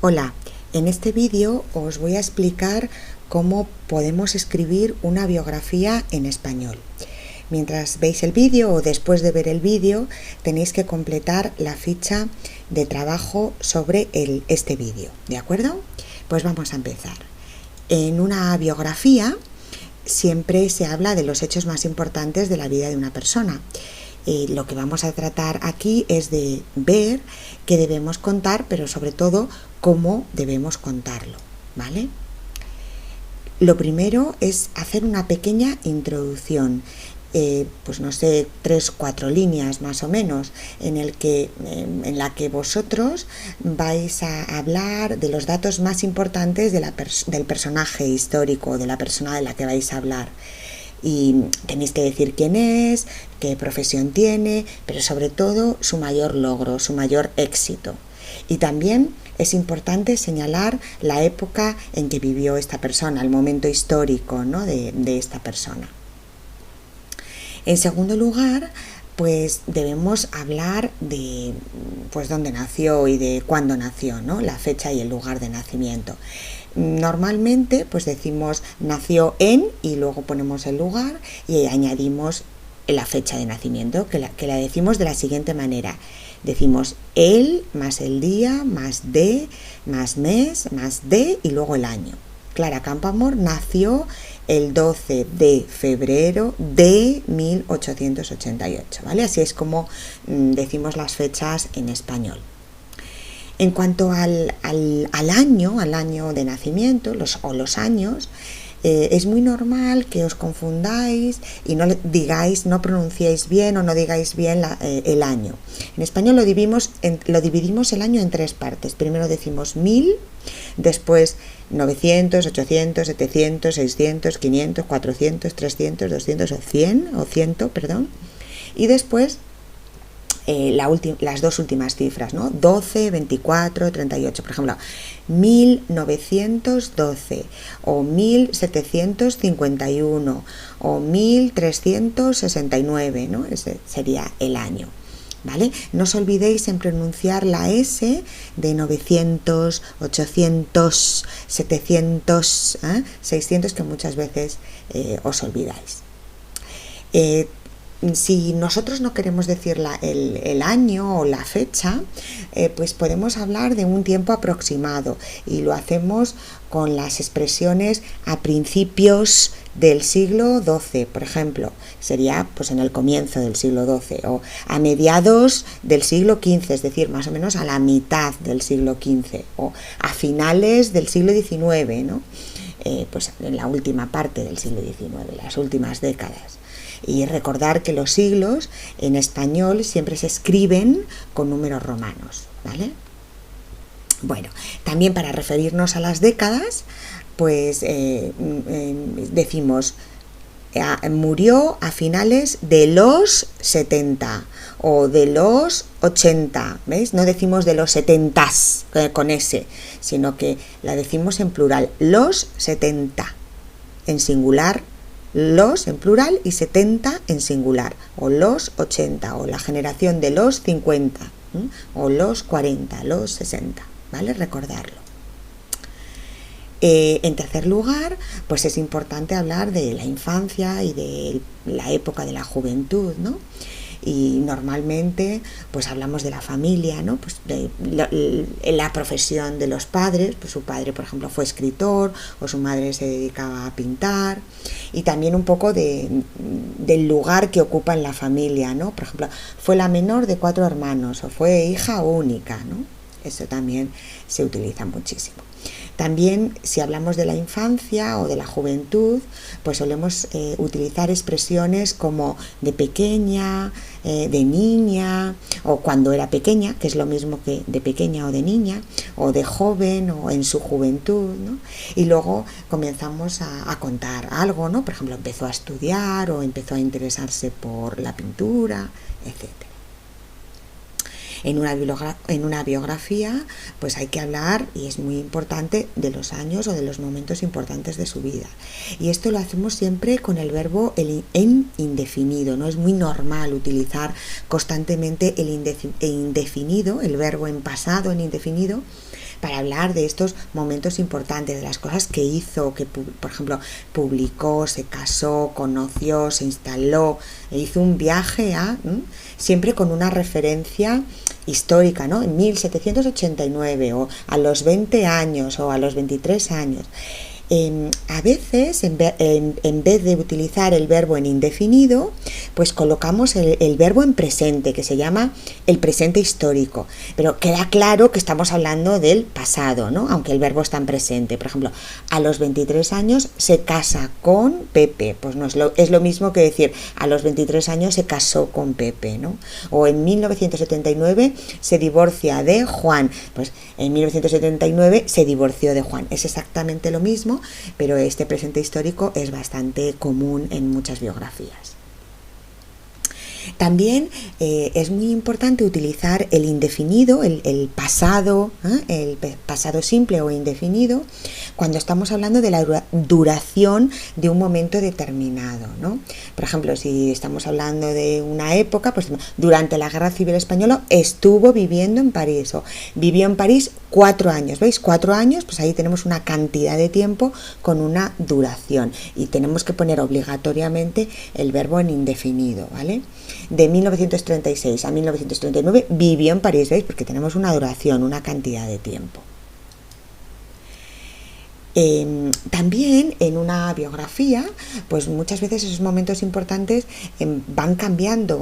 Hola, en este vídeo os voy a explicar cómo podemos escribir una biografía en español. Mientras veis el vídeo o después de ver el vídeo tenéis que completar la ficha de trabajo sobre este vídeo, ¿de acuerdo? Pues vamos a empezar. En una biografía siempre se habla de los hechos más importantes de la vida de una persona. Lo que vamos a tratar aquí es de ver qué debemos contar, pero sobre todo cómo debemos contarlo, ¿vale? Lo primero es hacer una pequeña introducción, pues no sé, 3-4 líneas más o menos, en la que vosotros vais a hablar de los datos más importantes del personaje histórico, de la persona de la que vais a hablar. Y tenéis que decir quién es, qué profesión tiene, pero sobre todo su mayor logro, su mayor éxito. Y también es importante señalar la época en que vivió esta persona, el momento histórico, ¿no?, de esta persona. En segundo lugar, pues debemos hablar de pues dónde nació y de cuándo nació, ¿no?, la fecha y el lugar de nacimiento. Normalmente pues decimos nació en y luego ponemos el lugar y añadimos la fecha de nacimiento, que la decimos de la siguiente manera. Decimos el más el día más de más mes más de y luego el año. Clara Campoamor nació el 12 de febrero de 1888, ¿vale? Así es como decimos las fechas en español. En cuanto al año de nacimiento, los años, es muy normal que os confundáis y no pronunciéis bien o no digáis bien el año. En español lo dividimos el año en 3 partes. Primero decimos 1000, después 900, 800, 700, 600, 500, 400, 300, 200 o 100, y después las dos últimas cifras, ¿no? 12, 24, 38, por ejemplo, 1912 o 1751 o 1369, ¿no? Ese sería el año, ¿vale? No os olvidéis en pronunciar la S de 900, 800, 700, 600, que muchas veces os olvidáis. Si nosotros no queremos decir el año o la fecha, pues podemos hablar de un tiempo aproximado y lo hacemos con las expresiones a principios del siglo XII, por ejemplo, sería pues en el comienzo del siglo XII, o a mediados del siglo XV, es decir, más o menos a la mitad del siglo XV, o a finales del siglo XIX, ¿no? Pues en la última parte del siglo XIX, las últimas décadas. Y recordar que los siglos en español siempre se escriben con números romanos, ¿vale? Bueno, también para referirnos a las décadas, pues decimos murió a finales de los 70 o de los 80, ¿veis? No decimos de los 70 con S, sino que la decimos en plural, los 70, en singular, los en plural y 70 en singular, o los 80, o la generación de los 50, o los 40, los 60, ¿vale? Recordarlo. En tercer lugar, pues es importante hablar de la infancia y de la época de la juventud, ¿no? Y normalmente pues hablamos de la familia, ¿no? Pues de la profesión de los padres, pues su padre, por ejemplo, fue escritor o su madre se dedicaba a pintar, y también un poco del lugar que ocupa en la familia, ¿no? Por ejemplo, fue la menor de 4 hermanos o fue hija única, ¿no? Eso también se utiliza muchísimo. También, si hablamos de la infancia o de la juventud, pues solemos utilizar expresiones como de pequeña, de niña, o cuando era pequeña, que es lo mismo que de pequeña o de niña, o de joven o en su juventud, ¿no? Y luego comenzamos a contar algo, ¿no? Por ejemplo, empezó a estudiar o empezó a interesarse por la pintura, etc. En una biografía pues hay que hablar, y es muy importante, de los años o de los momentos importantes de su vida. Y esto lo hacemos siempre con el verbo en indefinido. No es muy normal utilizar constantemente el indefinido, el verbo en pasado en indefinido, para hablar de estos momentos importantes, de las cosas que hizo, que por ejemplo publicó, se casó, conoció, se instaló, hizo un viaje siempre con una referencia histórica, ¿no? En 1789 o a los 20 años o a los 23 años. A veces, en vez de utilizar el verbo en indefinido, pues colocamos el verbo en presente, que se llama el presente histórico. Pero queda claro que estamos hablando del pasado, ¿no? Aunque el verbo está en presente. Por ejemplo, a los 23 años se casa con Pepe. Pues no es lo mismo que decir a los 23 años se casó con Pepe, ¿no? O en 1979 se divorcia de Juan. Pues en 1979 se divorció de Juan. Es exactamente lo mismo, pero este presente histórico es bastante común en muchas biografías. También es muy importante utilizar el indefinido, el pasado, el pasado simple o indefinido, cuando estamos hablando de la duración de un momento determinado, ¿no? Por ejemplo, si estamos hablando de una época, pues durante la Guerra Civil Española estuvo viviendo en París o vivió en París 4 años, ¿veis? 4 años, pues ahí tenemos una cantidad de tiempo con una duración y tenemos que poner obligatoriamente el verbo en indefinido, ¿vale? De 1936 a 1939 vivió en París, ¿veis? Porque tenemos una duración, una cantidad de tiempo. También en una biografía, pues muchas veces esos momentos importantes van cambiando,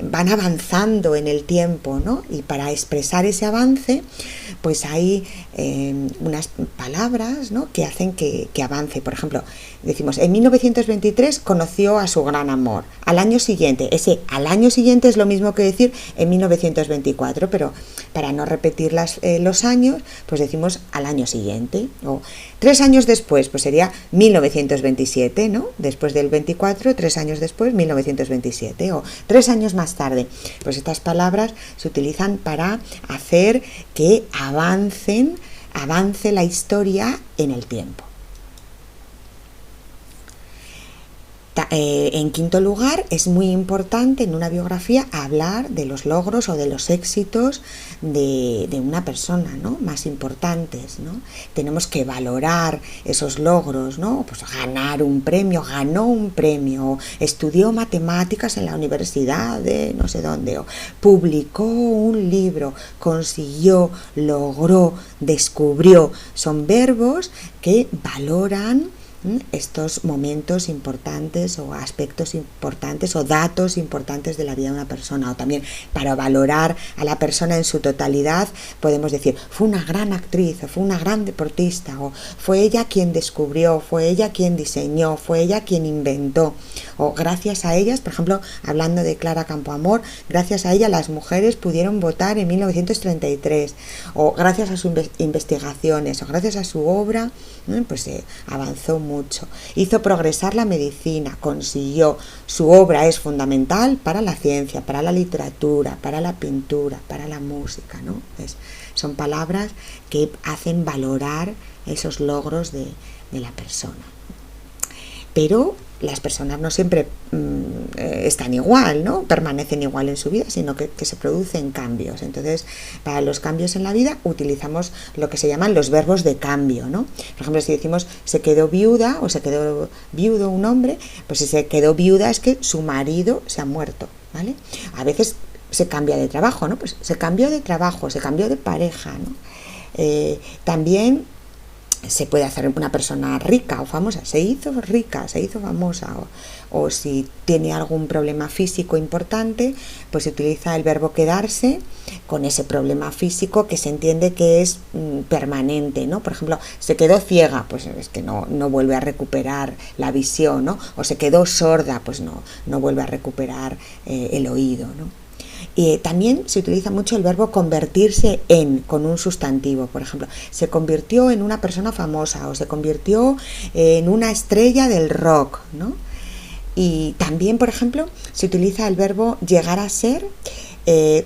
van avanzando en el tiempo, ¿no? Y para expresar ese avance, pues hay unas palabras, ¿no?, que hacen que avance. Por ejemplo, decimos, en 1923 conoció a su gran amor. Al año siguiente, ese al año siguiente es lo mismo que decir en 1924, pero para no repetir los años, pues decimos al año siguiente. O 3 años después, pues sería 1927, ¿no? Después del 24, 3 años después, 1927. O 3 años más tarde. Pues estas palabras se utilizan para hacer que avance la historia en el tiempo. En quinto lugar, es muy importante en una biografía hablar de los logros o de los éxitos de una persona, ¿no?, más importantes, ¿no? Tenemos que valorar esos logros, ¿no? Pues ganó un premio, estudió matemáticas en la universidad de no sé dónde, o publicó un libro, consiguió, logró, descubrió. Son verbos que valoran estos momentos importantes o aspectos importantes o datos importantes de la vida de una persona. O también para valorar a la persona en su totalidad podemos decir, fue una gran actriz, o fue una gran deportista, o fue ella quien descubrió, fue ella quien diseñó, fue ella quien inventó, o gracias a ellas, por ejemplo, hablando de Clara Campoamor, gracias a ella las mujeres pudieron votar en 1933, o gracias a sus investigaciones o gracias a su obra, pues avanzó mucho, hizo progresar la medicina, consiguió. Su obra es fundamental para la ciencia, para la literatura, para la pintura, para la música, ¿no? Son palabras que hacen valorar esos logros de la persona. Pero las personas no siempre están igual, ¿no?, permanecen igual en su vida, sino que se producen cambios. Entonces, para los cambios en la vida utilizamos lo que se llaman los verbos de cambio, ¿no? Por ejemplo, si decimos se quedó viuda o se quedó viudo un hombre, pues si se quedó viuda es que su marido se ha muerto, ¿vale? A veces se cambia de trabajo, ¿no? Pues se cambió de trabajo, se cambió de pareja, ¿no? También se puede hacer una persona rica o famosa, se hizo rica, se hizo famosa, o si tiene algún problema físico importante, pues se utiliza el verbo quedarse con ese problema físico que se entiende que es permanente, ¿no? Por ejemplo, se quedó ciega, pues es que no vuelve a recuperar la visión, ¿no? O se quedó sorda, pues no vuelve a recuperar el oído, ¿no? Y también se utiliza mucho el verbo convertirse en, con un sustantivo. Por ejemplo, se convirtió en una persona famosa o se convirtió en una estrella del rock, ¿no? Y también, por ejemplo, se utiliza el verbo llegar a ser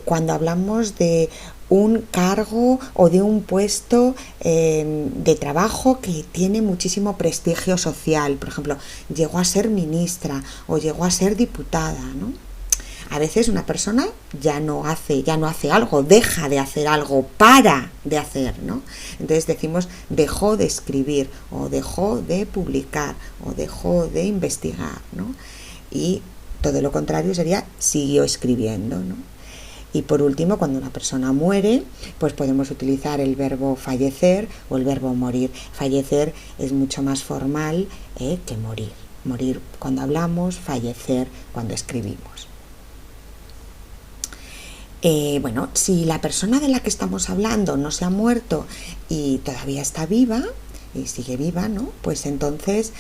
cuando hablamos de un cargo o de un puesto de trabajo que tiene muchísimo prestigio social. Por ejemplo, llegó a ser ministra o llegó a ser diputada, ¿no? A veces una persona ya no hace algo, deja de hacer algo, para de hacer, ¿no? Entonces decimos dejó de escribir, o dejó de publicar, o dejó de investigar, ¿no? Y todo lo contrario sería siguió escribiendo, ¿no? Y por último, cuando una persona muere, pues podemos utilizar el verbo fallecer o el verbo morir. Fallecer es mucho más formal que morir. Morir cuando hablamos, fallecer cuando escribimos. Bueno, si la persona de la que estamos hablando no se ha muerto y todavía está viva, y sigue viva, ¿no? Pues entonces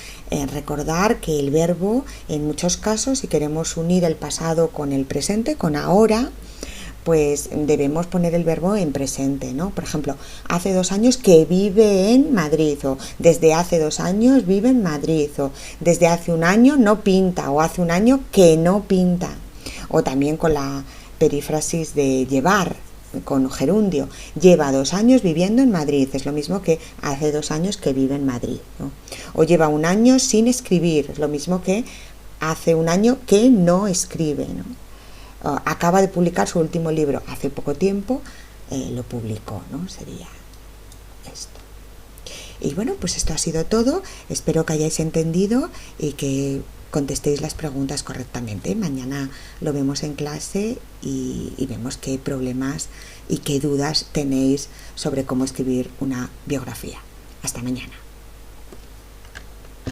recordar que el verbo, en muchos casos, si queremos unir el pasado con el presente, con ahora, pues debemos poner el verbo en presente, ¿no? Por ejemplo, hace 2 años que vive en Madrid, o desde hace 2 años vive en Madrid, o desde hace 1 año no pinta, o hace 1 año que no pinta. O también con la perífrasis de llevar, con gerundio, lleva 2 años viviendo en Madrid, es lo mismo que hace 2 años que vive en Madrid, ¿no? O lleva 1 año sin escribir, es lo mismo que hace 1 año que no escribe, ¿no? Acaba de publicar su último libro hace poco tiempo, lo publicó, ¿no? Sería esto. Y bueno, pues esto ha sido todo. Espero que hayáis entendido y que contestéis las preguntas correctamente. Mañana lo vemos en clase y vemos qué problemas y qué dudas tenéis sobre cómo escribir una biografía. Hasta mañana.